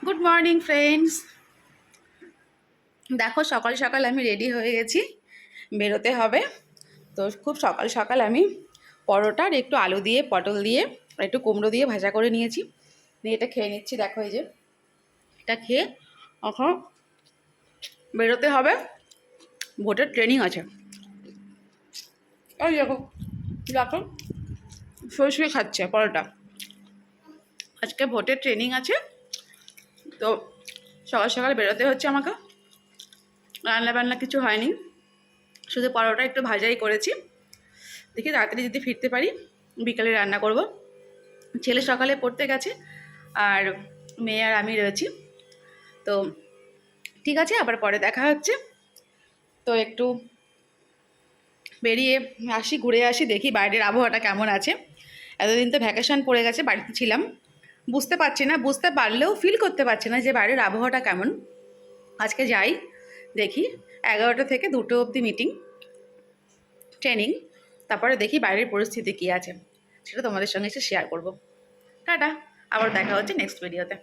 Good morning friends. দেখো সকাল সকাল আমি রেডি হয়ে গেছি, বেরোতে হবে। তো খুব সকাল সকাল আমি পরোটার একটু আলু দিয়ে পটল দিয়ে আর একটু কুমড়ো দিয়ে ভাজা করে নিয়েছি, নিয়ে এটা খেয়ে নিচ্ছি। দেখো এই যে এটা খেয়ে এখন বেরোতে হবে, ভোটের ট্রেনিং আছে। ওই দেখো দেখো শুয়ে শুয়ে খাচ্ছে পরোটা। আজকে ভোটের ট্রেনিং আছে, তো সকাল সকাল বেরোতে হচ্ছে আমাকে। রান্না বান্না কিছু হয়নি, শুধু পরোটা একটু ভাজাই করেছি। দেখি তাড়াতাড়ি যদি ফিরতে পারি বিকালে রান্না করব। ছেলে সকালে পড়তে গেছে আর মেয়ে আর আমি রয়েছি। তো ঠিক আছে, আবার পরে দেখা হচ্ছে। তো একটু বেরিয়ে আসি, ঘুরে আসি, দেখি বাইরের আবহাওয়াটা কেমন আছে। এতদিন তো ভ্যাকেশন পড়ে গেছে, বাড়িতে ছিলাম, বুঝতে পারছি না, বুঝতে পারলেও ফিল করতে পারছি না যে বাইরের আবহাওয়াটা কেমন। আজকে যাই, দেখি 11টা থেকে 2টো অবধি মিটিং ট্রেনিং, তারপরে দেখি বাইরের পরিস্থিতি কী আছে, সেটা তোমাদের সঙ্গে এসে শেয়ার করব। টাটা, আবার দেখা হচ্ছে নেক্সট ভিডিওতে।